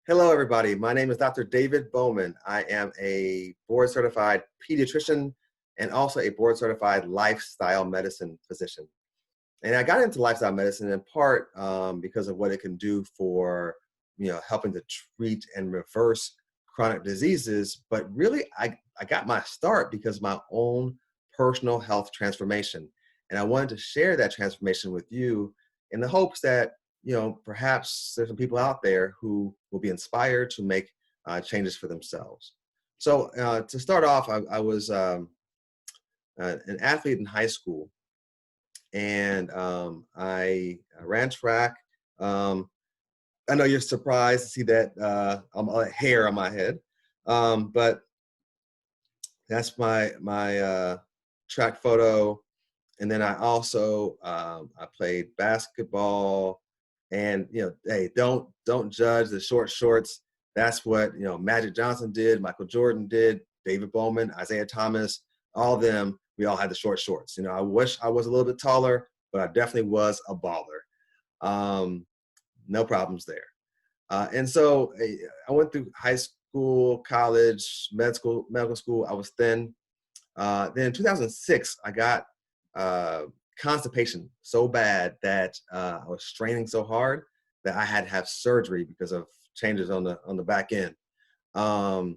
Hello, everybody. My name is Dr. David Bowman. I am a board certified pediatrician and also a board certified lifestyle medicine physician. And I got into lifestyle medicine in part because of what it can do for, helping to treat and reverse chronic diseases. But really, I got my start because of my own personal health transformation. And I wanted to share that transformation with you in the hopes that, perhaps there's some people out there who will be inspired to make changes for themselves. So to start off, I was an athlete in high school, and I ran track. Um, I know you're surprised to see that hair on my head, but that's my track photo. And then I also I played basketball, and hey, don't judge the short shorts. That's what Magic Johnson did, Michael Jordan did, David Bowman, Isaiah Thomas, all of them. We all had the short shorts. I wish I was a little bit taller, but I definitely was a baller. No problems there. And so I went through high school, college, medical school. I was thin. Then in 2006, I got constipation so bad that I was straining so hard that I had to have surgery because of changes on the back end. And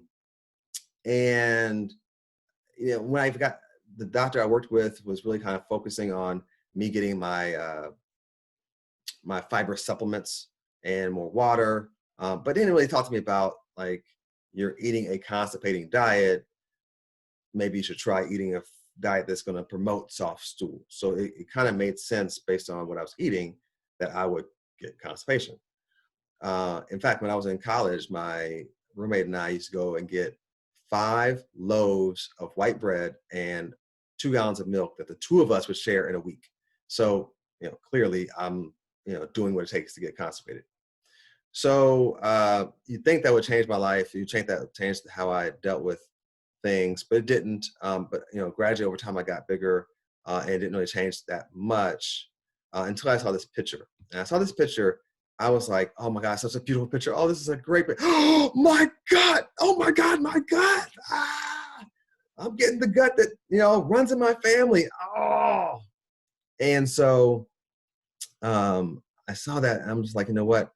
when I got the doctor I worked with was really kind of focusing on me getting my fiber supplements and more water, but didn't really talk to me about, like, you're eating a constipating diet. Maybe you should try eating a diet that's going to promote soft stool. So it kind of made sense based on what I was eating that I would get constipation. In fact, when I was in college, my roommate and I used to go and get 5 loaves of white bread and 2 gallons of milk that the two of us would share in a week. So, clearly I'm, doing what it takes to get constipated. So you'd think that would change my life. You think that would change how I dealt with things, but it didn't. But gradually over time, I got bigger, and it didn't really change that much until I saw this picture. And I saw this picture. I was like, "Oh my God, such a beautiful picture! Oh, this is a great picture! Oh my God! Oh my God! My God! Ah, I'm getting the gut that runs in my family. Oh!" And so I saw that, and I'm just like, you know what?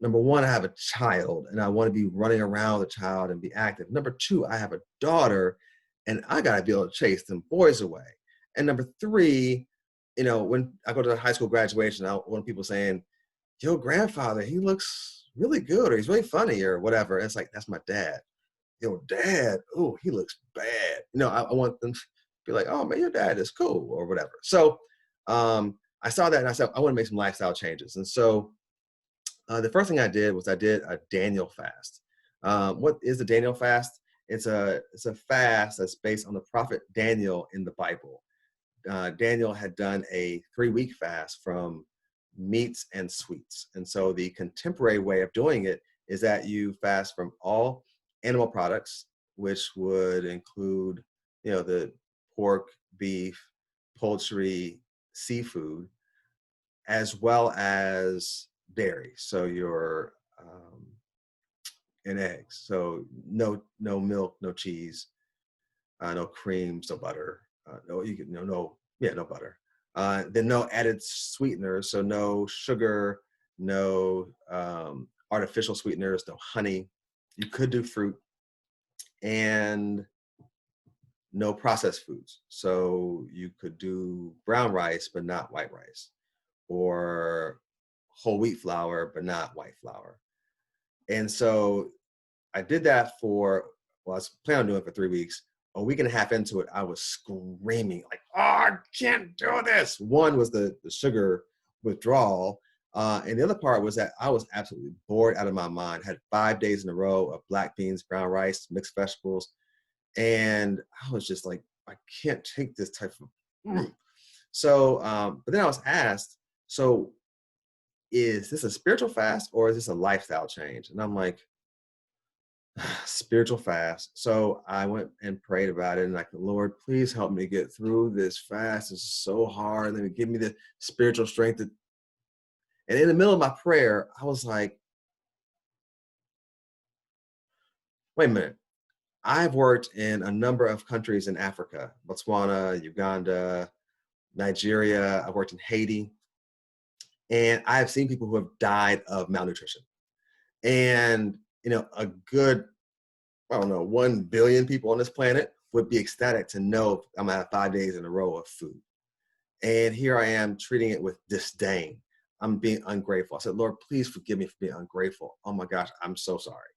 Number one, I have a child and I want to be running around with a child and be active. Number two, I have a daughter and I got to be able to chase them boys away. And number three, when I go to the high school graduation, I want people saying, "Your grandfather, he looks really good," or "He's really funny," or whatever. And it's like, that's my dad. "Your dad, oh, he looks bad." I want them to be like, "Oh man, your dad is cool," or whatever. So I saw that and I said, I want to make some lifestyle changes. And so the first thing I did was I did a Daniel fast. What is a Daniel fast? It's a fast that's based on the prophet Daniel in the Bible. Daniel had done a 3-week fast from meats and sweets, and so the contemporary way of doing it is that you fast from all animal products, which would include, the pork, beef, poultry, seafood, as well as dairy. So your and eggs. So no milk, no cheese, no creams, no butter. No you can no butter. Then no added sweeteners. So no sugar, no artificial sweeteners, no honey. You could do fruit, and no processed foods. So you could do brown rice, but not white rice, or whole wheat flour, but not white flour. And so I did that I was planning on doing it for 3 weeks. A week and a half into it, I was screaming, like, "Oh, I can't do this." One was the sugar withdrawal. And the other part was that I was absolutely bored out of my mind. I had 5 days in a row of black beans, brown rice, mixed vegetables. And I was just like, I can't take this type of. So, but then I was asked, so is this a spiritual fast or is this a lifestyle change? And I'm like, spiritual fast. So I went and prayed about it and like, "Lord, please help me get through this fast. It's so hard. Let me give me the spiritual strength." And in the middle of my prayer, I was like, wait a minute. I've worked in a number of countries in Africa, Botswana, Uganda, Nigeria. I've worked in Haiti, and I've seen people who have died of malnutrition. And, a good, I don't know, 1 billion people on this planet would be ecstatic to know I'm gonna have 5 days in a row of food. And here I am treating it with disdain. I'm being ungrateful. I said, Lord, please forgive me for being ungrateful. Oh my gosh, I'm so sorry.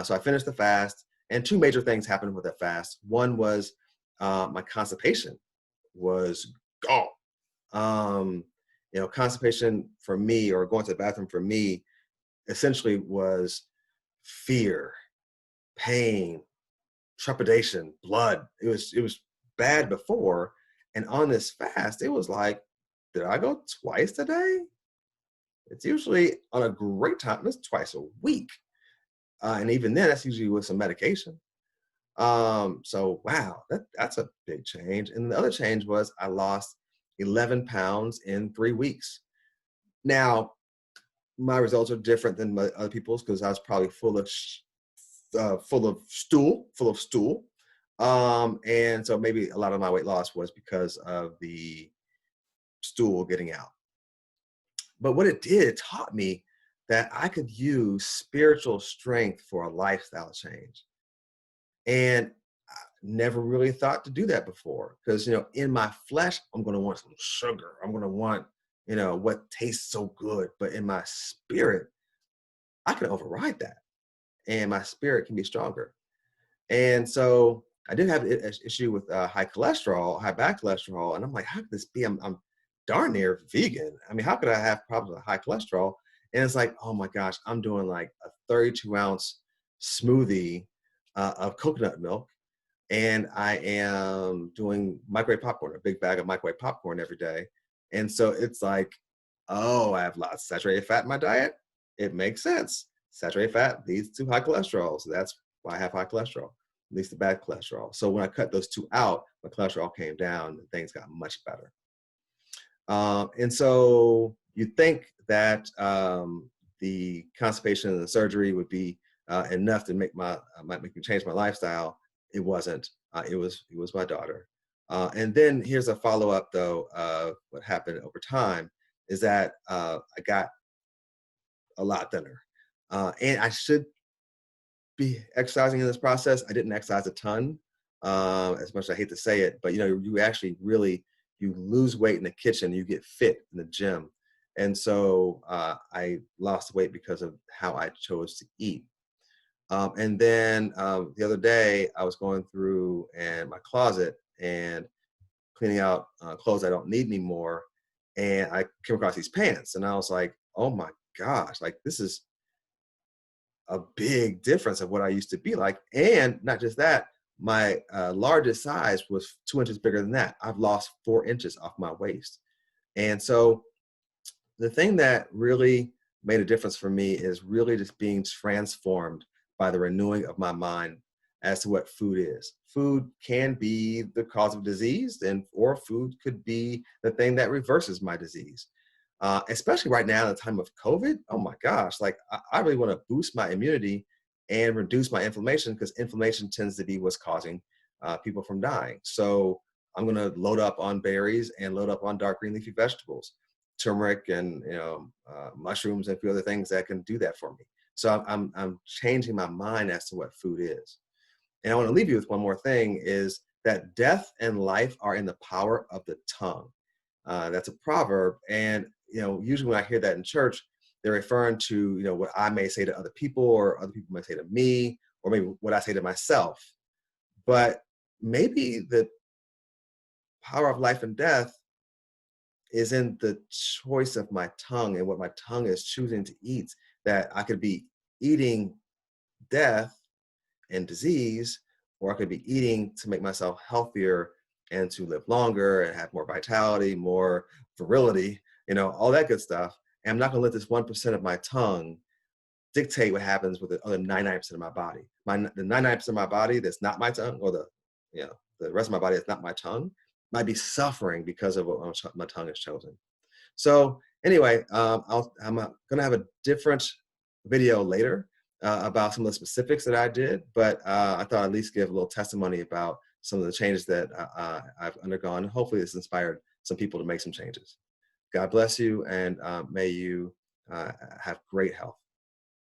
So I finished the fast, and two major things happened with that fast. One was my constipation was gone. Constipation for me, or going to the bathroom for me, essentially was fear, pain, trepidation, blood. It was bad before, and on this fast, it was like, did I go twice today? It's usually on a great time. It's twice a week, and even then, that's usually with some medication. So wow, that's a big change. And the other change was I lost 11 pounds in 3 weeks. Now, my results are different than other people's because I was probably full of stool. And so maybe a lot of my weight loss was because of the stool getting out. But what it did, it taught me that I could use spiritual strength for a lifestyle change. And I never really thought to do that before because, in my flesh, I'm going to want some sugar. I'm going to want, what tastes so good. But in my spirit, I can override that, and my spirit can be stronger. And so I did have an issue with high bad cholesterol. And I'm like, how could this be? I'm darn near vegan. I mean, how could I have problems with high cholesterol? And it's like, oh my gosh, I'm doing like a 32-ounce smoothie of coconut milk. And I am doing microwave popcorn, a big bag of microwave popcorn every day. And so it's like, oh, I have lots of saturated fat in my diet. It makes sense. Saturated fat leads to high cholesterol. So that's why I have high cholesterol, at least the bad cholesterol. So when I cut those two out, my cholesterol came down and things got much better. And so you'd think that the constipation and the surgery would be enough to make me change my lifestyle. It wasn't. It was my daughter. And then here's a follow up though of what happened over time is that I got a lot thinner, and I should be exercising in this process. I didn't exercise a ton, as much as I hate to say it, but you actually really you lose weight in the kitchen, you get fit in the gym, and so I lost weight because of how I chose to eat. And then the other day, I was going through and my closet and cleaning out clothes I don't need anymore, and I came across these pants, and I was like, "Oh my gosh! Like this is a big difference of what I used to be like." And not just that, my largest size was 2 inches bigger than that. I've lost 4 inches off my waist, and so the thing that really made a difference for me is really just being transformed by the renewing of my mind as to what food is. Food can be the cause of disease, or food could be the thing that reverses my disease. Especially right now in the time of COVID. Oh my gosh, like I really want to boost my immunity and reduce my inflammation because inflammation tends to be what's causing people from dying. So I'm going to load up on berries and load up on dark green leafy vegetables, turmeric and mushrooms and a few other things that can do that for me. So I'm changing my mind as to what food is. And I want to leave you with one more thing is that death and life are in the power of the tongue. That's a proverb. And, usually when I hear that in church, they're referring to, what I may say to other people or other people might say to me, or maybe what I say to myself. But maybe the power of life and death is in the choice of my tongue and what my tongue is choosing to eat, that I could be eating death and disease, or I could be eating to make myself healthier and to live longer and have more vitality, more virility, all that good stuff. And I'm not going to let this 1% of my tongue dictate what happens with the other 99% of my body. The 99% of my body that's not my tongue, or the rest of my body that's not my tongue, might be suffering because of what my tongue has chosen. So anyway, I'm going to have a different video later about some of the specifics that I did, but I thought I'd at least give a little testimony about some of the changes that I've undergone. Hopefully, this inspired some people to make some changes. God bless you, and may you have great health.